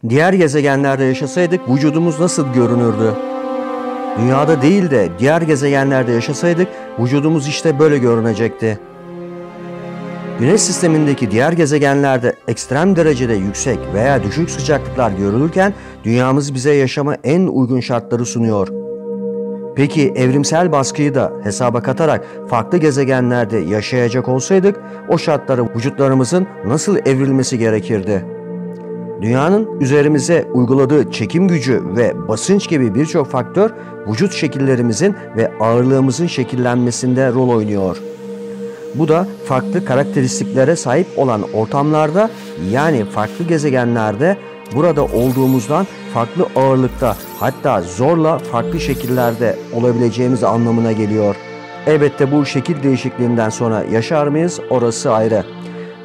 Diğer gezegenlerde yaşasaydık vücudumuz nasıl görünürdü? Dünyada değil de diğer gezegenlerde yaşasaydık vücudumuz işte böyle görünecekti. Güneş sistemindeki diğer gezegenlerde ekstrem derecede yüksek veya düşük sıcaklıklar görülürken dünyamız bize yaşama en uygun şartları sunuyor. Peki evrimsel baskıyı da hesaba katarak farklı gezegenlerde yaşayacak olsaydık o şartlara vücutlarımızın nasıl evrilmesi gerekirdi? Dünyanın üzerimize uyguladığı çekim gücü ve basınç gibi birçok faktör vücut şekillerimizin ve ağırlığımızın şekillenmesinde rol oynuyor. Bu da farklı karakteristiklere sahip olan ortamlarda, yani farklı gezegenlerde burada olduğumuzdan farklı ağırlıkta, hatta zorla farklı şekillerde olabileceğimiz anlamına geliyor. Elbette bu şekil değişikliğinden sonra yaşar mıyız, orası ayrı.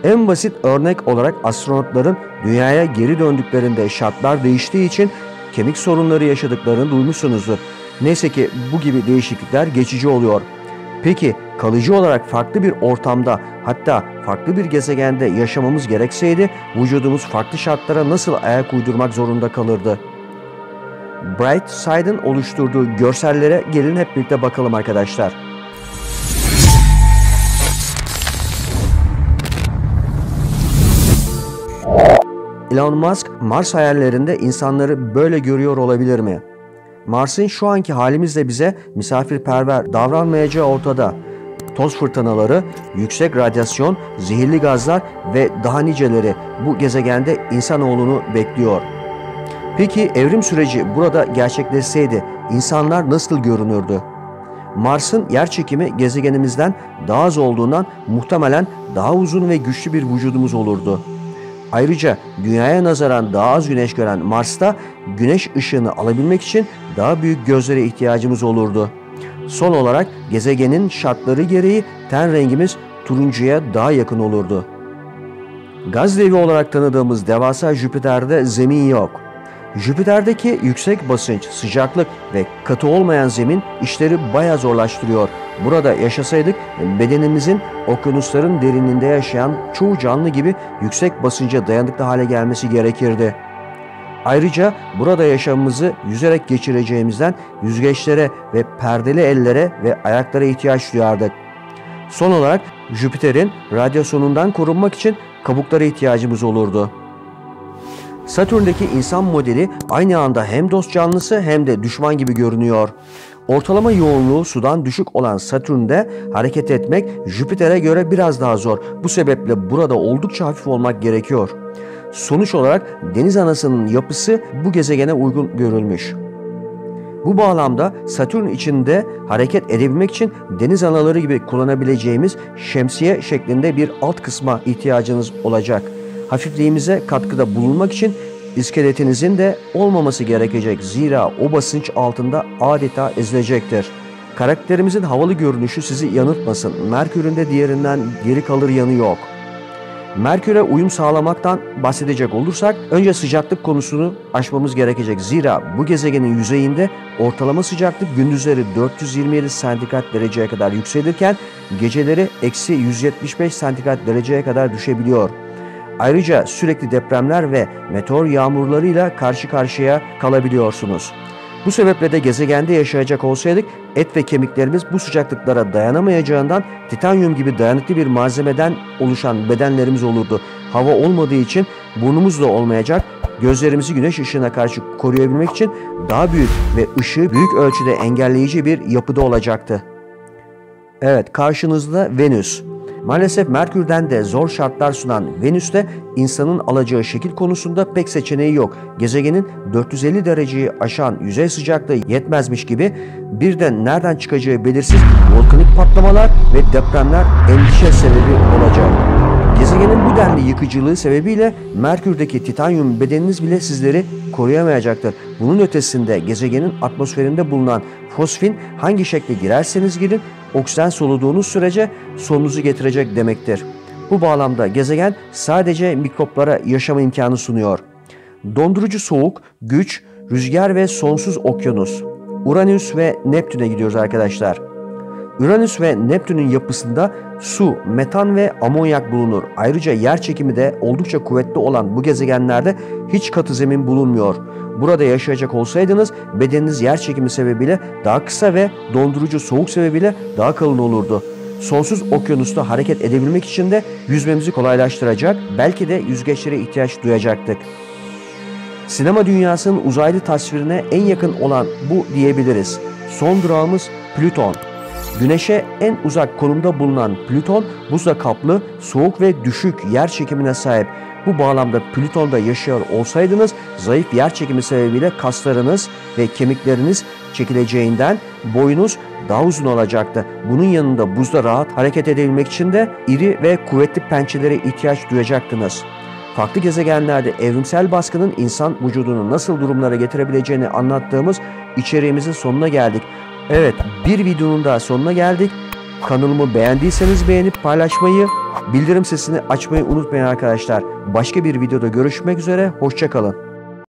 En basit örnek olarak astronotların dünyaya geri döndüklerinde şartlar değiştiği için kemik sorunları yaşadıklarını duymuşsunuzdur. Neyse ki bu gibi değişiklikler geçici oluyor. Peki kalıcı olarak farklı bir ortamda, hatta farklı bir gezegende yaşamamız gerekseydi vücudumuz farklı şartlara nasıl ayak uydurmak zorunda kalırdı? Brightside'ın oluşturduğu görsellere gelin hep birlikte bakalım arkadaşlar. Elon Musk Mars hayallerinde insanları böyle görüyor olabilir mi? Mars'ın şu anki halimizle bize misafirperver davranmayacağı ortada. Toz fırtınaları, yüksek radyasyon, zehirli gazlar ve daha niceleri bu gezegende insanoğlunu bekliyor. Peki evrim süreci burada gerçekleşseydi insanlar nasıl görünürdü? Mars'ın yerçekimi gezegenimizden daha az olduğundan muhtemelen daha uzun ve güçlü bir vücudumuz olurdu. Ayrıca dünyaya nazaran daha az güneş gören Mars'ta güneş ışığını alabilmek için daha büyük gözlere ihtiyacımız olurdu. Son olarak gezegenin şartları gereği ten rengimiz turuncuya daha yakın olurdu. Gaz devi olarak tanıdığımız devasa Jüpiter'de zemin yok. Jüpiter'deki yüksek basınç, sıcaklık ve katı olmayan zemin işleri bayağı zorlaştırıyor. Burada yaşasaydık bedenimizin okyanusların derinliğinde yaşayan çoğu canlı gibi yüksek basınca dayanıklı hale gelmesi gerekirdi. Ayrıca burada yaşamımızı yüzerek geçireceğimizden yüzgeçlere ve perdeli ellere ve ayaklara ihtiyaç duyardık. Son olarak Jüpiter'in radyasyonundan korunmak için kabuklara ihtiyacımız olurdu. Satürn'deki insan modeli aynı anda hem dost canlısı hem de düşman gibi görünüyor. Ortalama yoğunluğu sudan düşük olan Satürn'de hareket etmek Jüpiter'e göre biraz daha zor. Bu sebeple burada oldukça hafif olmak gerekiyor. Sonuç olarak deniz anasının yapısı bu gezegene uygun görülmüş. Bu bağlamda Satürn içinde hareket edebilmek için deniz anaları gibi kullanabileceğimiz şemsiye şeklinde bir alt kısma ihtiyacınız olacak. Hafifliğimize katkıda bulunmak için iskeletinizin de olmaması gerekecek. Zira o basınç altında adeta ezilecektir. Karakterimizin havalı görünüşü sizi yanıltmasın. Merkür'ün de diğerinden geri kalır yanı yok. Merkür'e uyum sağlamaktan bahsedecek olursak önce sıcaklık konusunu aşmamız gerekecek. Zira bu gezegenin yüzeyinde ortalama sıcaklık gündüzleri 427 santigrat dereceye kadar yükselirken geceleri eksi 175 santigrat dereceye kadar düşebiliyor. Ayrıca sürekli depremler ve meteor yağmurlarıyla karşı karşıya kalabiliyorsunuz. Bu sebeple de gezegende yaşayacak olsaydık et ve kemiklerimiz bu sıcaklıklara dayanamayacağından titanyum gibi dayanıklı bir malzemeden oluşan bedenlerimiz olurdu. Hava olmadığı için burnumuz da olmayacak, gözlerimizi güneş ışığına karşı koruyabilmek için daha büyük ve ışığı büyük ölçüde engelleyici bir yapıda olacaktı. Evet, karşınızda Venüs. Maalesef Merkür'den de zor şartlar sunan Venüs'te insanın alacağı şekil konusunda pek seçeneği yok. Gezegenin 450 dereceyi aşan yüzey sıcaklığı yetmezmiş gibi birden nereden çıkacağı belirsiz volkanik patlamalar ve depremler endişe sebebi olacak. Gezegenin bu denli yıkıcılığı sebebiyle Merkür'deki titanyum bedeniniz bile sizleri koruyamayacaktır. Bunun ötesinde gezegenin atmosferinde bulunan fosfin hangi şekle girerseniz girin oksijen soluduğunuz sürece sonunuzu getirecek demektir. Bu bağlamda gezegen sadece mikroplara yaşama imkanı sunuyor. Dondurucu soğuk, güç, rüzgar ve sonsuz okyanus. Uranüs ve Neptün'e gidiyoruz arkadaşlar. Uranüs ve Neptün'ün yapısında su, metan ve amonyak bulunur. Ayrıca yer çekimi de oldukça kuvvetli olan bu gezegenlerde hiç katı zemin bulunmuyor. Burada yaşayacak olsaydınız bedeniniz yer çekimi sebebiyle daha kısa ve dondurucu soğuk sebebiyle daha kalın olurdu. Sonsuz okyanusta hareket edebilmek için de yüzmemizi kolaylaştıracak, belki de yüzgeçlere ihtiyaç duyacaktık. Sinema dünyasının uzaylı tasvirine en yakın olan bu diyebiliriz. Son durağımız Plüton. Güneş'e en uzak konumda bulunan Plüton, buzla kaplı, soğuk ve düşük yer çekimine sahip. Bu bağlamda Plüton'da yaşıyor olsaydınız, zayıf yer çekimi sebebiyle kaslarınız ve kemikleriniz çekileceğinden boyunuz daha uzun olacaktı. Bunun yanında buzda rahat hareket edebilmek için de iri ve kuvvetli pençelere ihtiyaç duyacaktınız. Farklı gezegenlerde evrimsel baskının insan vücudunu nasıl durumlara getirebileceğini anlattığımız içeriğimizin sonuna geldik. Evet, bir videonun daha sonuna geldik. Kanalımı beğendiyseniz beğenip paylaşmayı, bildirim sesini açmayı unutmayın arkadaşlar. Başka bir videoda görüşmek üzere, hoşça kalın.